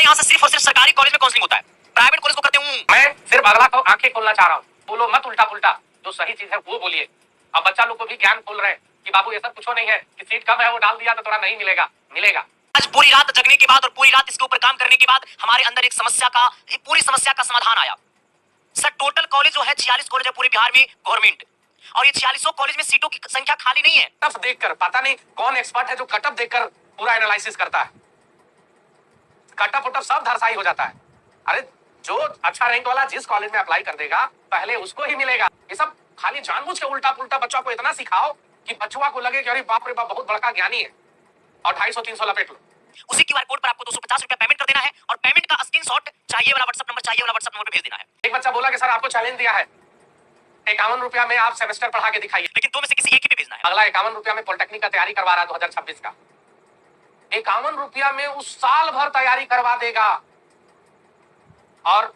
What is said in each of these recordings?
यहाँ से सिर्फ और सिर्फ सरकारी कॉलेज में काउंसलिंग होता है, प्राइवेट कॉलेज को करते हूँ। मैं सिर्फ अगला को आंखें खोलना चाह रहा हूँ, बोलो मत उल्टा पुल्टा, जो सही चीज है वो बोलिए। अब बच्चा लोग को भी ज्ञान खोल रहे हैं कि बाबू ये सब कुछ नहीं है, कि सीट कम है वो डाल दिया तो थोड़ा नहीं मिलेगा, मिलेगा। आज पूरी रात जगने के बाद और पूरी रात इसके ऊपर काम करने के बाद हमारे अंदर एक पूरी समस्या का समाधान आया। सर टोटल कॉलेज जो है 46 कॉलेज है पूरे बिहार में गवर्नमेंट, और ये 46 कॉलेज में सीटों की संख्या खाली नहीं है। कटअप देखकर पता नहीं कौन एक्सपर्ट है जो कटअप देखकर पूरा एनालिसिस करता है, कटअप उटअप सब धरसाई हो जाता है। अरे जो अच्छा रैंक वाला जिस कॉलेज में अप्लाई कर देगा पहले उसको ही मिलेगा। ये सब खाली जानबूझ के उल्टा पुल्टा बच्चों को इतना सिखाओ कि बच्चों को लगे कि अरे बाप रे बाप बहुत बड़का ज्ञानी है, और 250-300 लपेट लो। उसी क्यूआर कोड पर आपको 250 रुपया पेमेंट कर देना है और पेमेंट का स्क्रीनशॉट चाहिए वाला व्हाट्सएप नंबर पे भेज देना है। एक बच्चा बोला कि सर आपको चैलेंज दिया है 51 रुपया में आप सेमेस्टर पढ़ा के दिखाइए, लेकिन दो में से किसी एक ही पे भेजना है। अगला 51 रुपया में पॉलिटेक्निक का तैयारी करवा रहा है 2026 का, 51 रुपया में उस साल भर तैयारी करवा देगा, और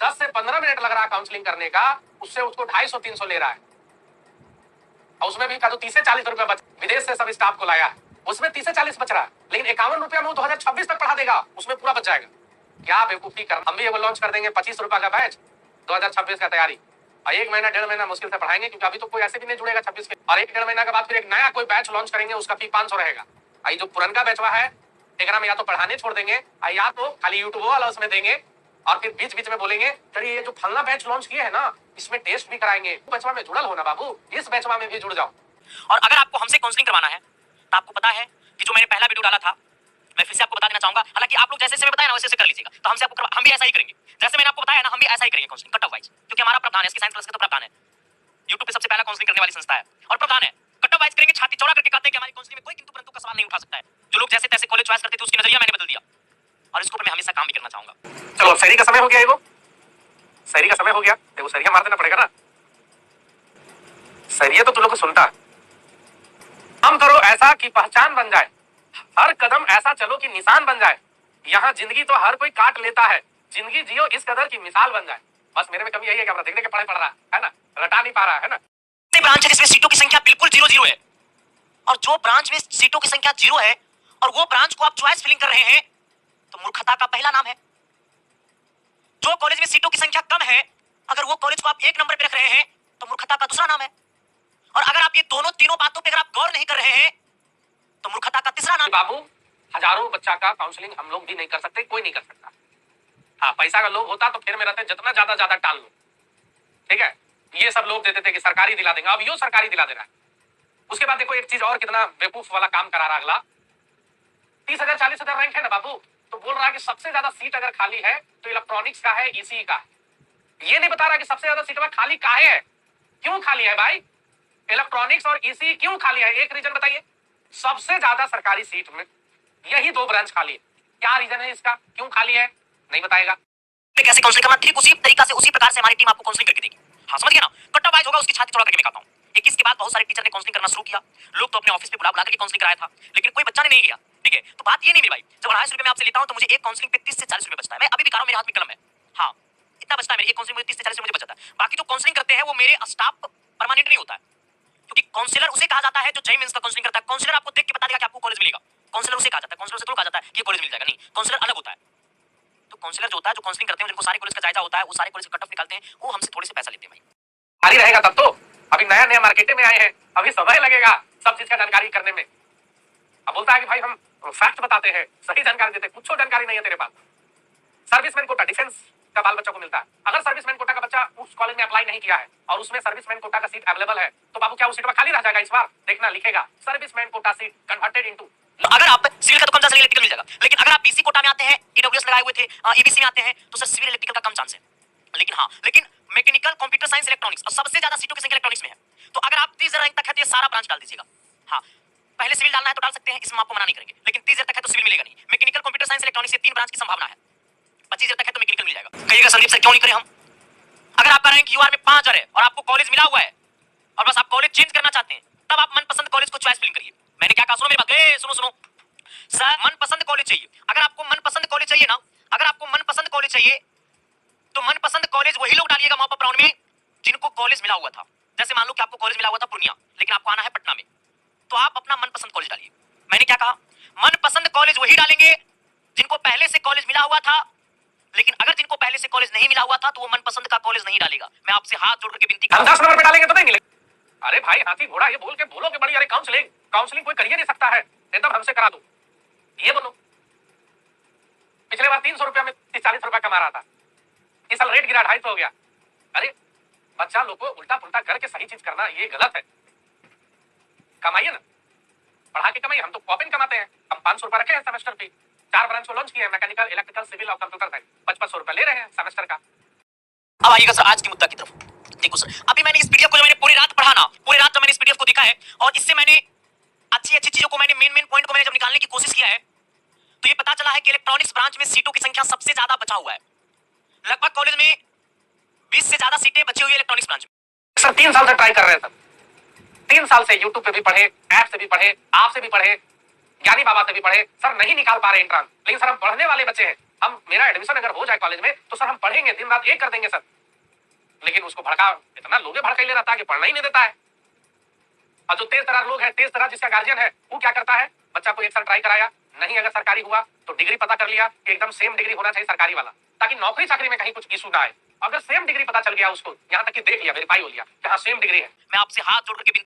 10 से 15 मिनट लग रहा है काउंसलिंग करने का, उससे उसको 250-300 ले रहा है, और उसमें भी 30 से 40 रुपया बच, विदेश से सब स्टाफ को लाया है, उसमें 30 से 40 बच रहा है, लेकिन 51 रुपया में वो 2026 तक पढ़ा देगा, उसमें पूरा बच जाएगा। क्या बेवकूफी कर, हम भी एगो लॉन्च कर देंगे 25 रुपया का बैच 2026 का तैयारी, और 1 महीना 1.5 महीना मुश्किल से पढ़ाएंगे, क्योंकि अभी तो कोई ऐसे भी नहीं जुड़ेगा 26 के, और 1-1.5 महीना के बाद फिर एक नया कोई बैच लॉन्च करेंगे, उसका फी 500 रहेगा। आई जो पुराना बैचवा है एक में या तो पढ़ाने छोड़ देंगे या तो खाली यूट्यूब वाला उसमें देंगे, और फिर बीच बीच में बोलेंगे चलिए ये जो फलना बैच लॉन्च किए है ना इसमें टेस्ट भी कराएंगे, बैचवा में जुड़ल हो ना बाबू, इस बैचवा में भी जुड़ जाओ। और अगर आपको हमसे काउंसलिंग करवाना है तो आपको पता है कि जो मैंने पहला वीडियो डाला था, मैं फिर से आपको बता देना चाहूंगा, हालांकि आप लोग जैसे बताया ना वैसे कर लीजिएगा, तो हम भी ऐसा ही करेंगे, जैसे मैंने आपको बताया ना हम भी ऐसा ही करेंगे काउंसलिंग कट ऑफ वाइज, क्योंकि हमारा प्रावधान है, इसकी साइंस क्लास का तो प्रावधान है, यूट्यूब पे सबसे पहला काउंसलिंग करने वाली संस्था है, और प्रावधान है कट ऑफ वाइज करेंगे, छाती चौड़ा करके कहते हैं कि हमारी काउंसलिंग में कोई किंतु परंतु का सवाल नहीं उठा सकता है। जो लोग जैसे तैसे कॉलेज चॉइस करते थे उसकी नजरिया मैंने बदल दिया, और इसके ऊपर मैं हमेशा काम भी करना चाहूंगा। चलो अब शहरी का समय हो गया, शहरी का समय हो गया, देखो शहरिया मार देना पड़ेगा ना, शहरिया तो तुम लोग को सुनता है। हम करो ऐसा कि पहचान बन जाए, हर कदम ऐसा चलो कि निशान बन जाए, यहाँ जिंदगी तो हर कोई काट लेता है, जिंदगी जियो इस कदर की मिसाल बन जाए। बस मेरे में कमी यही है कि देखने के पढ़ रहा है ना, रटा नहीं पा रहा है ना। ब्रांच है जिसमें सीटों की संख्या बिल्कुल 0-0 है, और जो ब्रांच में सीटों की संख्या 0 है और वो ब्रांच को आप चॉइस फिलिंग कर रहे हैं तो मूर्खता का पहला नाम है। जो कॉलेज में सीटों की संख्या कम है अगर वो कॉलेज को आप 1 नंबर पे रख रहे हैं तो मूर्खता का दूसरा नाम है, और अगर आप ये तीनों बातों पे अगर आप गौर नहीं कर रहे हैं तो मूर्खता का तीसरा नाम। बाबू हजारों बच्चा का काउंसलिंग हम लोग भी नहीं कर सकते, कोई नहीं कर सकता। हाँ पैसा का लोग होता तो फिर में रहते जितना ज्यादा टाल लो, ठीक है। ये सब लोग देते थे कि सरकारी दिला देंगे, अब यो सरकारी दिला दे रहा है। उसके बाद देखो एक चीज और कितना बेवकूफ वाला काम करा रहा, अगला 30,000 40,000 रैंक है ना बाबू, तो बोल रहा है कि सबसे ज्यादा सीट अगर खाली है तो इलेक्ट्रॉनिक्स का है, ईसी का है। ये नहीं बता रहा कि सबसे ज्यादा सीट खाली काहे है, क्यों खाली है भाई, इलेक्ट्रॉनिक्स और ईसी क्यों खाली है, एक रीजन बताइए। सबसे ज्यादा सरकारी सीट में यही 2 ब्रांच खाली है, क्या रीजन है इसका, क्यों खाली है, नहीं बताएगा। कैसे काउंसलिंग करना, ठीक उसी तरीका से उसी प्रकार से हमारी टीम आपको काउंसलिंग करके देगी। हाँ समझ गया ना, कट ऑफ वाइज होगा, उसकी छाती चौड़ा करके मैं कहता हूं। 21 के बाद बहुत सारे टीचर ने काउंसलिंग करना शुरू किया, लोग तो अपने ऑफिस पे बुला के काउंसलिंग कराया था, लेकिन कोई बच्चा ने नहीं गया, ठीक है। तो बात ये नहीं मेरे भाई, जब 250 रुपए मैं आपसे लेता हूं तो मुझे एक काउंसलिंग पे 30 से 40 रुपए बचता है। मैं अभी भी कर रहा हूं, मेरे हाथ में कलम है, हाँ इतना बचता है, मेरे एक काउंसलिंग में 30 से 40 रुपए मुझे बचता है। बाकी जो काउंसलिंग करते हैं वो मेरे स्टाफ परमानेंट नहीं होता है, क्योंकि काउंसलर उसे कहा जाता है जो जेईई मेंस का काउंसलिंग करता है। काउंसलर आपको देख के बता देगा कि आपको कॉलेज मिलेगा, काउंसलर उसे कहा जाता है, काउंसलर से तो कहा जाता है कि कॉलेज मिल जाएगा, नहीं, काउंसलर अलग होता है। तो काउंसलर जो होता है, जो काउंसलिंग करते हैं, जिनको सारे कॉलेज का जायजा होता है, वो सारे कॉलेज का कट ऑफ निकालते हैं, वो हमसे थोड़े से पैसा लेते हैं भाई। खाली रहेगा तब तो, अभी नया मार्केट में आए हैं, अभी समय लगेगा सब चीज का जानकारी करने में। अब बोलता है कि भाई हम फैक्ट बताते हैं, सही जानकारी देते हैं, कुछ जानकारी नहीं है तेरे पास। सर्विसमैन कोटा डिफेंस का बाल बच्चों को मिलता है, अगर सर्विसमैन कोटा का बच्चा उस कॉलेज में अप्लाई नहीं किया है और उसमें सर्विसमैन कोटा का सीट अवेलेबल है तो बाबू क्या उस सीट पर खाली रह जाएगा, इस बार देखना लिखेगा serviceman quota seat converted into. अगर आप सिविल का तो कम चांस है, इलेक्ट्रिकल मिल जाएगा, लेकिन अगर आप बीसी कोटा में आते हैं, ईडब्ल्यूएस लगाए हुए थे, ईबीसी में आते हैं तो सर सिविल इलेक्ट्रिकल का कम चांस है, लेकिन मैकेनिकल, कंप्यूटर साइंस, इलेक्ट्रॉनिक्स और सबसे ज्यादा सीटों की संख्या इलेक्ट्रॉनिक्स में है। तो अगर आप 30 रैंक तक है तो ये सारा ब्रांच डाल दीजिएगा। हाँ पहले सिविल डालना है तो डाल सकते हैं, इसमें आपको मना नहीं करेंगे, लेकिन 30 तक है तो सिविल मिलेगा नहीं। मैकेनिकल, कंप्यूटर साइंस, इलेक्ट्रॉनिक्स ये 3 ब्रांच की संभावना है, 25 तक है तो मैकेनिकल मिल जाएगा। कहिएगा संदीप सर क्यों नहीं करें हम, अगर आपका रैंक यूआर में 5000 है और आपको कॉलेज मिला हुआ है और बस आप कॉलेज चेंज करना चाहते हैं, तब आप मनपसंद कॉलेज को चॉइस फिलिंग करिए। मैंने क्या कहा, सुनो मेरी बात, सुनो सर, मनपसंद कॉलेज चाहिए। अगर आपको मनपसंद कॉलेज चाहिए ना, अगर आपको मनपसंद कॉलेज चाहिए तो मनपसंद कॉलेज वही लोग डालिएगा मॉप अप राउंड में जिनको कॉलेज मिला हुआ था। जैसे मान लो कि आपको कॉलेज मिला हुआ था पूर्णिया, लेकिन आपको आना है पटना में, तो आप अपना मनपसंद कॉलेज डालिए। मैंने क्या कहा, मनपसंद कॉलेज वही डालेंगे जिनको पहले से कॉलेज मिला हुआ था, लेकिन अगर जिनको पहले से कॉलेज नहीं मिला हुआ था तो वो मनपसंद का कॉलेज नहीं डालेगा। मैं आपसे हाथ जोड़ करके विनती हम करता 10 नंबर पे डालेंगे तो नहीं मिलेगा। अरे भाई हाथी घोड़ा ये बोल के बोलो कि बड़ी अरे काउंसलिंग कोई कर ही नहीं सकता है, एकदम हमसे करा दो, ये बोलो। पिछले बार 300 रुपया में 40 रुपया कमा रहा था, इस साल रेट गिरा 250 हो गया। अरे बच्चा लोग को उल्टा पुल्टा करके सही चीज करना ये गलत है। कमाइए ना, पढ़ा के कमाइए। हम तो कॉपिंग कमाते हैं, हम 500 रुपया रखे हैं सेमेस्टर पे। 4 ब्रांच को लॉन्च किए हैं, मैकेनिकल, इलेक्ट्रिकल, सिविल और कंप्यूटर साइंस। 5500 रुपया ले रहे हैं सेमेस्टर का। अब आइएगा सर आज के मुद्दा की तरफ। देखो सर, अभी मैंने इस पीडीएफ को, जो मैंने पूरी रात पढ़ा ना, पूरी रात जब मैंने इस पीडीएफ को देखा है और इससे मैंने अच्छी चीजों को, मैंने मेन पॉइंट को मैंने जब निकालने की कोशिश किया है, तो ये पता चला है कि इलेक्ट्रॉनिक्स ब्रांच में सीटों की संख्या सबसे ज्यादा बचा हुआ है। लगभग कॉलेज में 20 से ज्यादा सीटें बची हुई है इलेक्ट्रॉनिक्स ब्रांच में। सर 3 साल से ट्राई कर रहे हैं सर, 3 साल से यूट्यूब पे भी पढ़े, ऐप से भी पढ़े, आपसे भी पढ़े, ज्ञानी बाबा से भी पढ़े, सर नहीं निकाल पा रहे एंट्रांस। लेकिन सर हम पढ़ने वाले बच्चे हैं, हम मेरा एडमिशन अगर हो जाए कॉलेज में तो सर हम पढ़ेंगे, दिन रात एक कर देंगे सर। लेकिन उसको भड़का, इतना लोगे भड़का ले रहता है कि पढ़ना ही नहीं देता है। और जो तेज तरार लोग है, तेज तरार जिसका गार्जियन है, वो क्या करता है, बच्चा को एक साल ट्राई कराया, नहीं अगर सरकारी हुआ तो डिग्री पता कर लिया कि एकदम सेम डिग्री होना चाहिए सरकारी वाला, ताकि नौकरी चाकरी में कहीं कुछ इशू ना आए। अगर सेम डिग्री पता चल गया उसको, यहाँ तक कि देख लिया, वेरीफाई हो लिया कि हाँ सेम डिग्री है, मैं आपसे हाथ जोड़ करके